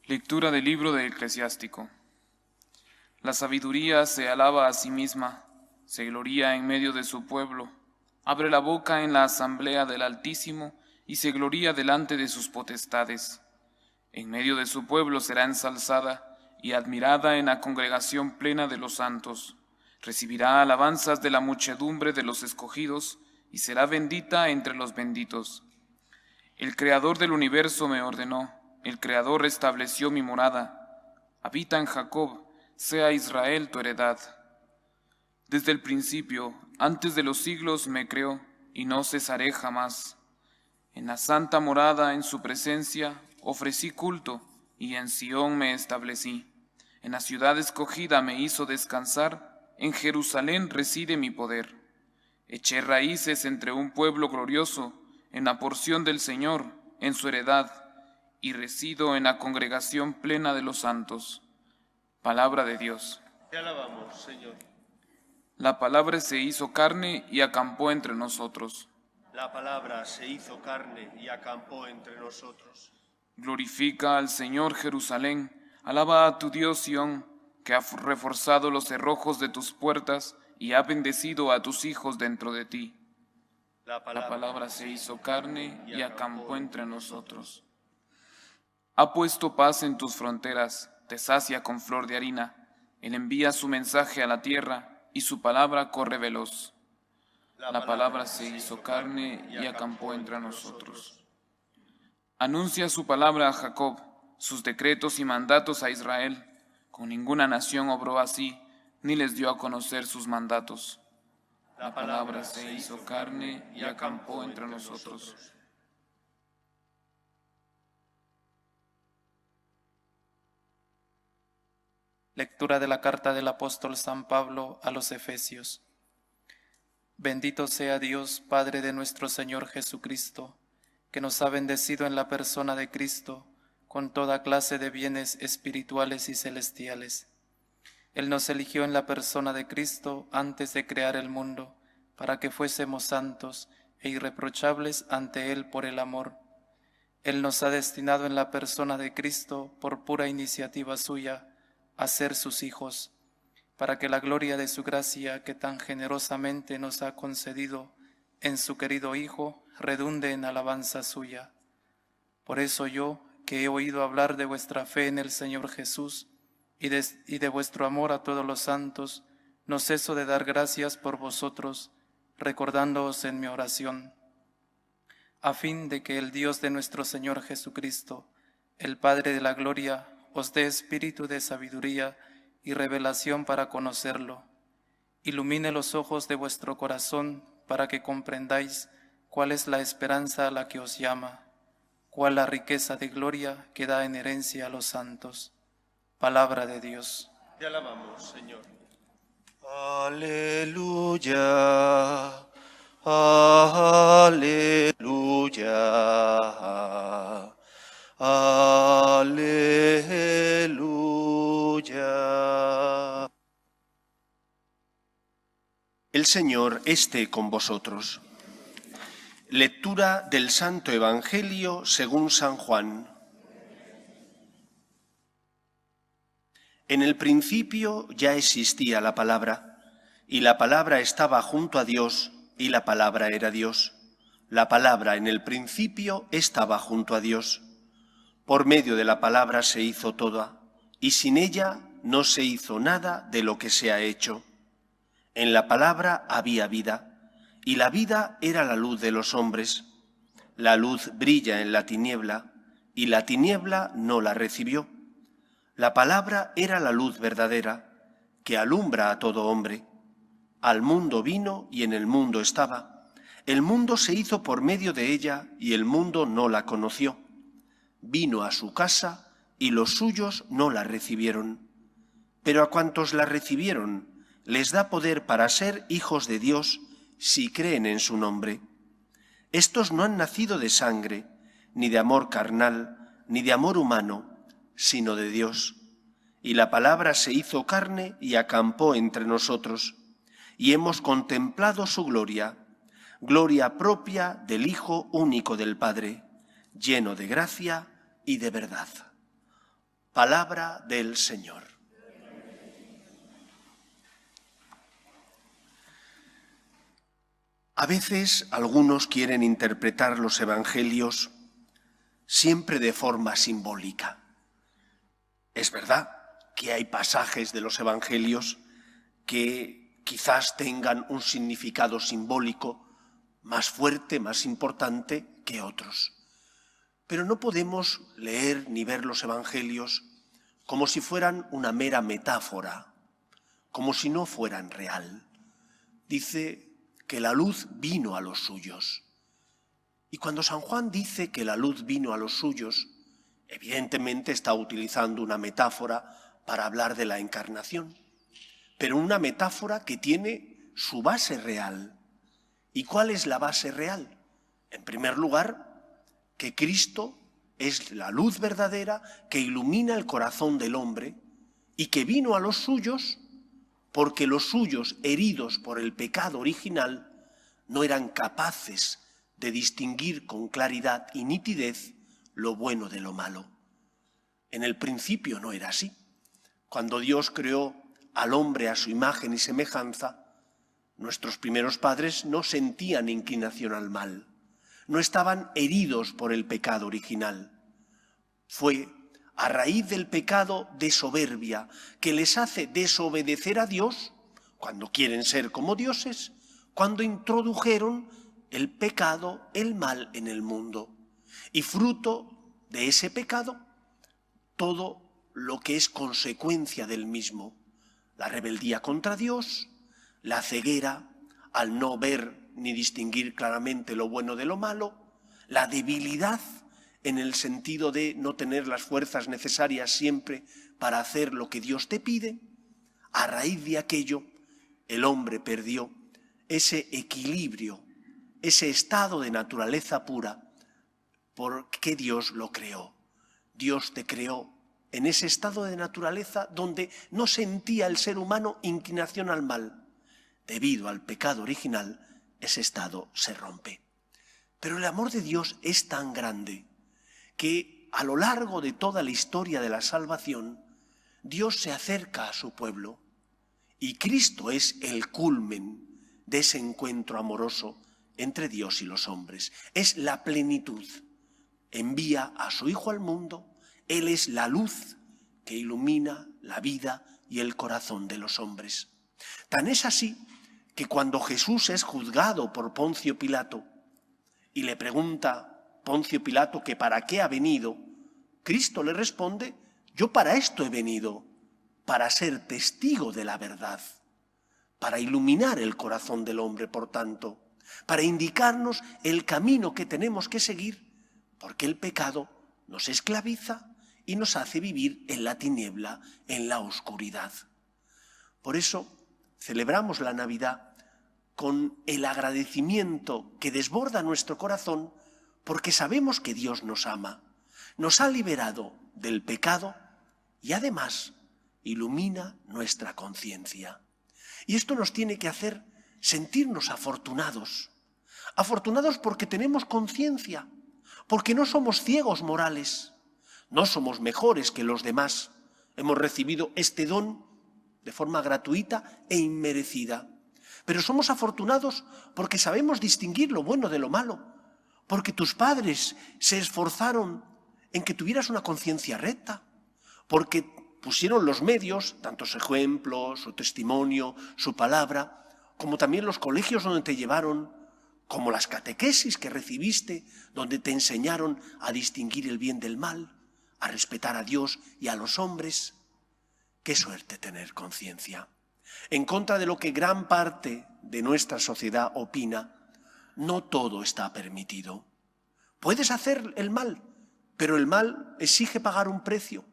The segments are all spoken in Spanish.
Lectura del libro del Eclesiástico. La sabiduría se alaba a sí misma, se gloría en medio de su pueblo, abre la boca en la asamblea del Altísimo y se gloría delante de sus potestades. En medio de su pueblo será ensalzada y admirada en la congregación plena de los santos. Recibirá alabanzas de la muchedumbre de los escogidos y será bendita entre los benditos. El Creador del universo me ordenó, el Creador restableció mi morada. Habita en Jacob, sea Israel tu heredad. Desde el principio, antes de los siglos me creó, y no cesaré jamás. En la santa morada, en su presencia, ofrecí culto, y en Sión me establecí. En la ciudad escogida me hizo descansar, en Jerusalén reside mi poder. Eché raíces entre un pueblo glorioso, en la porción del Señor, en su heredad, y resido en la congregación plena de los santos. Palabra de Dios. Te alabamos, Señor. La palabra se hizo carne y acampó entre nosotros. La palabra se hizo carne y acampó entre nosotros. Glorifica al Señor Jerusalén, alaba a tu Dios Sión, que ha reforzado los cerrojos de tus puertas y ha bendecido a tus hijos dentro de ti. La palabra se hizo carne y acampó entre nosotros. Ha puesto paz en tus fronteras, te sacia con flor de harina. Él envía su mensaje a la tierra y su palabra corre veloz. La palabra se hizo carne y acampó entre nosotros. Anuncia su palabra a Jacob, sus decretos y mandatos a Israel. Con ninguna nación obró así, ni les dio a conocer sus mandatos. La palabra se hizo carne y acampó entre nosotros. Lectura de la carta del apóstol San Pablo a los Efesios. Bendito sea Dios, Padre de nuestro Señor Jesucristo, que nos ha bendecido en la persona de Cristo con toda clase de bienes espirituales y celestiales. Él nos eligió en la persona de Cristo antes de crear el mundo, para que fuésemos santos e irreprochables ante Él por el amor. Él nos ha destinado en la persona de Cristo, por pura iniciativa suya, a ser sus hijos, para que la gloria de su gracia que tan generosamente nos ha concedido en su querido Hijo redunde en alabanza suya. Por eso yo, que he oído hablar de vuestra fe en el Señor Jesús y de vuestro amor a todos los santos, no ceso de dar gracias por vosotros, recordándoos en mi oración, a fin de que el Dios de nuestro Señor Jesucristo, el Padre de la gloria, os dé espíritu de sabiduría y revelación para conocerlo. Ilumine los ojos de vuestro corazón para que comprendáis cuál es la esperanza a la que os llama, cuál la riqueza de gloria que da en herencia a los santos. Palabra de Dios. Te alabamos, Señor. Aleluya, aleluya, aleluya. El Señor esté con vosotros. Lectura del Santo Evangelio según San Juan. En el principio ya existía la palabra, y la palabra estaba junto a Dios, y la palabra era Dios. La palabra en el principio estaba junto a Dios. Por medio de la palabra se hizo toda, y sin ella no se hizo nada de lo que se ha hecho. En la palabra había vida, y la vida era la luz de los hombres. La luz brilla en la tiniebla, y la tiniebla no la recibió. La palabra era la luz verdadera, que alumbra a todo hombre. Al mundo vino y en el mundo estaba. El mundo se hizo por medio de ella y el mundo no la conoció. Vino a su casa y los suyos no la recibieron. Pero a cuantos la recibieron, les da poder para ser hijos de Dios si creen en su nombre. Estos no han nacido de sangre, ni de amor carnal, ni de amor humano, sino de Dios. Y la palabra se hizo carne y acampó entre nosotros, y hemos contemplado su gloria, gloria propia del Hijo único del Padre, lleno de gracia y de verdad. Palabra del Señor. A veces algunos quieren interpretar los evangelios siempre de forma simbólica. Es verdad que hay pasajes de los evangelios que quizás tengan un significado simbólico más fuerte, más importante que otros. Pero no podemos leer ni ver los evangelios como si fueran una mera metáfora, como si no fueran real. Dice que la luz vino a los suyos. Y cuando San Juan dice que la luz vino a los suyos, evidentemente está utilizando una metáfora para hablar de la encarnación, pero una metáfora que tiene su base real. ¿Y cuál es la base real? En primer lugar, que Cristo es la luz verdadera que ilumina el corazón del hombre y que vino a los suyos porque los suyos, heridos por el pecado original, no eran capaces de distinguir con claridad y nitidez lo bueno de lo malo. En el principio no era así. Cuando Dios creó al hombre a su imagen y semejanza, nuestros primeros padres no sentían inclinación al mal, no estaban heridos por el pecado original. Fue a raíz del pecado de soberbia que les hace desobedecer a Dios, cuando quieren ser como dioses, cuando introdujeron el pecado, el mal en el mundo. Y fruto de ese pecado, todo lo que es consecuencia del mismo, la rebeldía contra Dios, la ceguera al no ver ni distinguir claramente lo bueno de lo malo, la debilidad en el sentido de no tener las fuerzas necesarias siempre para hacer lo que Dios te pide. A raíz de aquello, el hombre perdió ese equilibrio, ese estado de naturaleza pura, porque Dios lo creó. Dios te creó en ese estado de naturaleza donde no sentía el ser humano inclinación al mal. Debido al pecado original, ese estado se rompe. Pero el amor de Dios es tan grande que a lo largo de toda la historia de la salvación, Dios se acerca a su pueblo y Cristo es el culmen de ese encuentro amoroso entre Dios y los hombres. Es la plenitud. Envía a su Hijo al mundo, Él es la luz que ilumina la vida y el corazón de los hombres. Tan es así que cuando Jesús es juzgado por Poncio Pilato y le pregunta Poncio Pilato que para qué ha venido, Cristo le responde: yo para esto he venido, para ser testigo de la verdad, para iluminar el corazón del hombre, por tanto, para indicarnos el camino que tenemos que seguir, porque el pecado nos esclaviza y nos hace vivir en la tiniebla, en la oscuridad. Por eso celebramos la Navidad con el agradecimiento que desborda nuestro corazón, porque sabemos que Dios nos ama, nos ha liberado del pecado y además ilumina nuestra conciencia. Y esto nos tiene que hacer sentirnos afortunados. Afortunados porque tenemos conciencia, porque no somos ciegos morales, no somos mejores que los demás. Hemos recibido este don de forma gratuita e inmerecida. Pero somos afortunados porque sabemos distinguir lo bueno de lo malo, porque tus padres se esforzaron en que tuvieras una conciencia recta, porque pusieron los medios, tantos ejemplos, su testimonio, su palabra, como también los colegios donde te llevaron, como las catequesis que recibiste, donde te enseñaron a distinguir el bien del mal, a respetar a Dios y a los hombres. Qué suerte tener conciencia. En contra de lo que gran parte de nuestra sociedad opina, no todo está permitido. Puedes hacer el mal, pero el mal exige pagar un precio.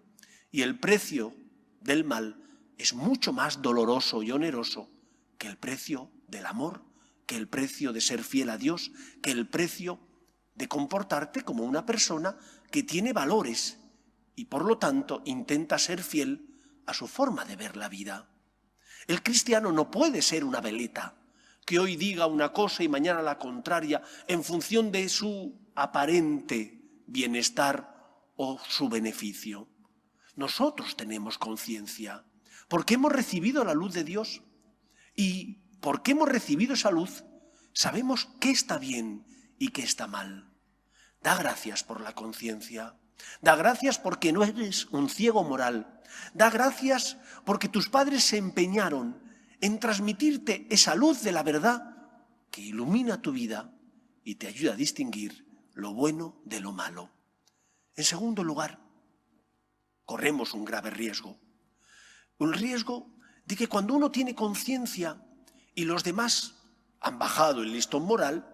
Y el precio del mal es mucho más doloroso y oneroso que el precio del amor, que el precio de ser fiel a Dios, que el precio de comportarte como una persona que tiene valores y por lo tanto intenta ser fiel a su forma de ver la vida. El cristiano no puede ser una veleta que hoy diga una cosa y mañana la contraria en función de su aparente bienestar o su beneficio. Nosotros tenemos conciencia, porque hemos recibido la luz de Dios. Y porque hemos recibido esa luz, sabemos qué está bien y qué está mal. Da gracias por la conciencia. Da gracias porque no eres un ciego moral. Da gracias porque tus padres se empeñaron en transmitirte esa luz de la verdad que ilumina tu vida y te ayuda a distinguir lo bueno de lo malo. En segundo lugar, corremos un grave riesgo. Un riesgo de que cuando uno tiene conciencia y los demás han bajado el listón moral,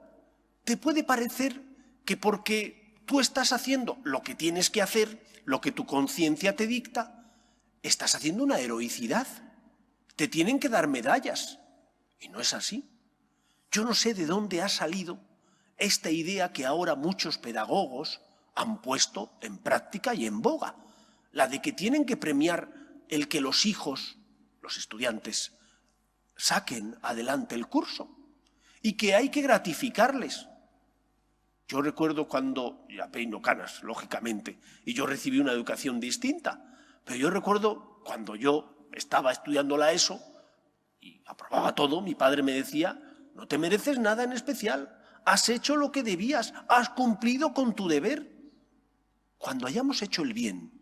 te puede parecer que porque tú estás haciendo lo que tienes que hacer, lo que tu conciencia te dicta, estás haciendo una heroicidad. Te tienen que dar medallas. Y no es así. Yo no sé de dónde ha salido esta idea que ahora muchos pedagogos han puesto en práctica y en boga, la de que tienen que premiar el que los hijos, los estudiantes, saquen adelante el curso y que hay que gratificarles. Yo recuerdo cuando, ya peino canas, lógicamente, y yo recibí una educación distinta, pero yo recuerdo cuando yo estaba estudiando la ESO y aprobaba todo, mi padre me decía: no te mereces nada en especial, has hecho lo que debías, has cumplido con tu deber. Cuando hayamos hecho el bien,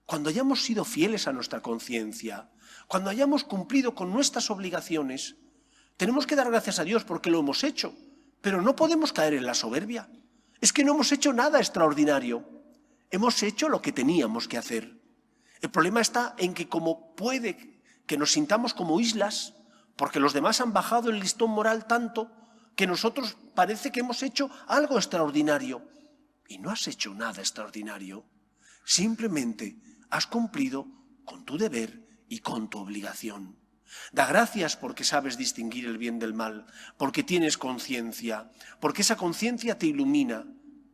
cuando hayamos sido fieles a nuestra conciencia, cuando hayamos cumplido con nuestras obligaciones, tenemos que dar gracias a Dios porque lo hemos hecho, pero no podemos caer en la soberbia. Es que no hemos hecho nada extraordinario, hemos hecho lo que teníamos que hacer. El problema está en que como puede que nos sintamos como islas, porque los demás han bajado el listón moral tanto que nosotros parece que hemos hecho algo extraordinario. Y no has hecho nada extraordinario, simplemente has cumplido con tu deber y con tu obligación. Da gracias porque sabes distinguir el bien del mal, porque tienes conciencia, porque esa conciencia te ilumina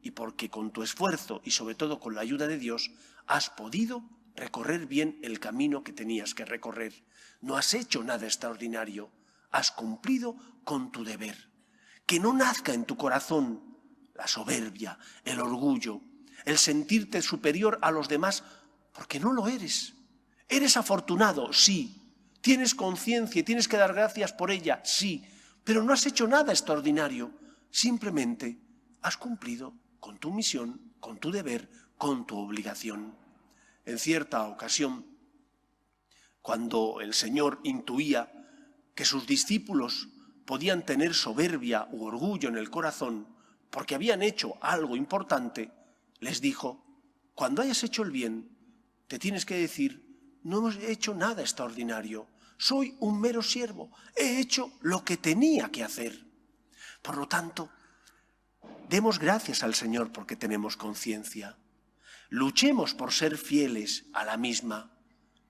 y porque con tu esfuerzo y sobre todo con la ayuda de Dios has podido recorrer bien el camino que tenías que recorrer. No has hecho nada extraordinario, has cumplido con tu deber. Que no nazca en tu corazón la soberbia, el orgullo, el sentirte superior a los demás, porque no lo eres. Eres afortunado, sí. Tienes conciencia y tienes que dar gracias por ella, sí. Pero no has hecho nada extraordinario. Simplemente has cumplido con tu misión, con tu deber, con tu obligación. En cierta ocasión, cuando el Señor intuía que sus discípulos podían tener soberbia u orgullo en el corazón, porque habían hecho algo importante, les dijo: cuando hayas hecho el bien, te tienes que decir: no hemos hecho nada extraordinario, soy un mero siervo, he hecho lo que tenía que hacer. Por lo tanto, demos gracias al Señor porque tenemos conciencia. Luchemos por ser fieles a la misma.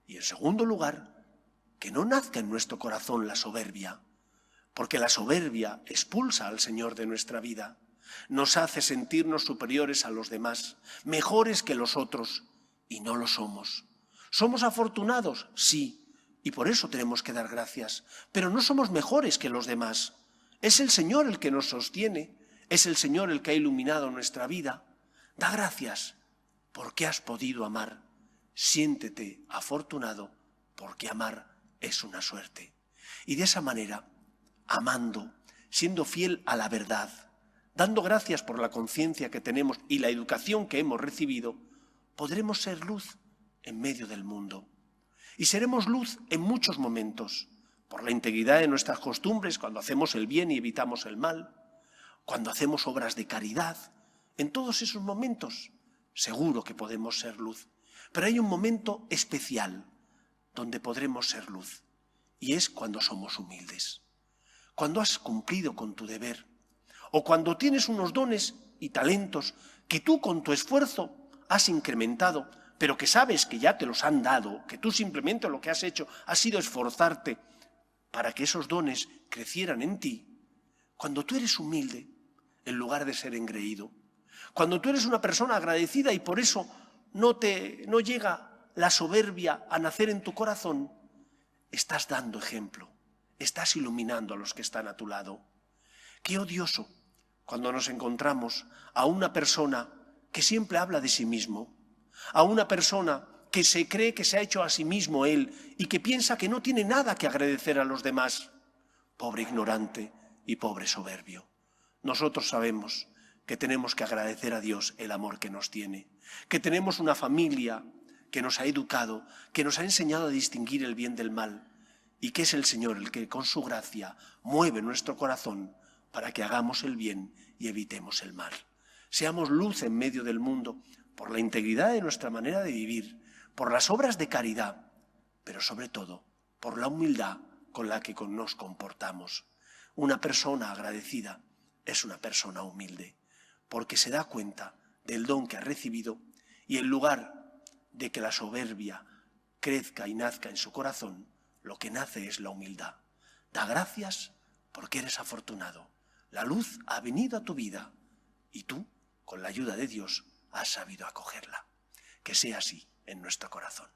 Y en segundo lugar, que no nazca en nuestro corazón la soberbia, porque la soberbia expulsa al Señor de nuestra vida. Nos hace sentirnos superiores a los demás, mejores que los otros, y no lo somos. ¿Somos afortunados? Sí, y por eso tenemos que dar gracias, pero no somos mejores que los demás. Es el Señor el que nos sostiene, es el Señor el que ha iluminado nuestra vida. Da gracias porque has podido amar. Siéntete afortunado porque amar es una suerte. Y de esa manera, amando, siendo fiel a la verdad, dando gracias por la conciencia que tenemos y la educación que hemos recibido, podremos ser luz en medio del mundo. Y seremos luz en muchos momentos, por la integridad de nuestras costumbres, cuando hacemos el bien y evitamos el mal, cuando hacemos obras de caridad. En todos esos momentos seguro que podemos ser luz. Pero hay un momento especial donde podremos ser luz, y es cuando somos humildes, cuando has cumplido con tu deber, o cuando tienes unos dones y talentos que tú con tu esfuerzo has incrementado, pero que sabes que ya te los han dado, que tú simplemente lo que has hecho ha sido esforzarte para que esos dones crecieran en ti. Cuando tú eres humilde, en lugar de ser engreído, cuando tú eres una persona agradecida y por eso no llega la soberbia a nacer en tu corazón, estás dando ejemplo, estás iluminando a los que están a tu lado. Qué odioso cuando nos encontramos a una persona que siempre habla de sí mismo, a una persona que se cree que se ha hecho a sí mismo él y que piensa que no tiene nada que agradecer a los demás. Pobre ignorante y pobre soberbio. Nosotros sabemos que tenemos que agradecer a Dios el amor que nos tiene, que tenemos una familia que nos ha educado, que nos ha enseñado a distinguir el bien del mal y que es el Señor el que con su gracia mueve nuestro corazón para que hagamos el bien y evitemos el mal. Seamos luz en medio del mundo por la integridad de nuestra manera de vivir, por las obras de caridad, pero sobre todo por la humildad con la que nos comportamos. Una persona agradecida es una persona humilde, porque se da cuenta del don que ha recibido y en lugar de que la soberbia crezca y nazca en su corazón, lo que nace es la humildad. Da gracias porque eres afortunado. La luz ha venido a tu vida y tú, con la ayuda de Dios, has sabido acogerla. Que sea así en nuestro corazón.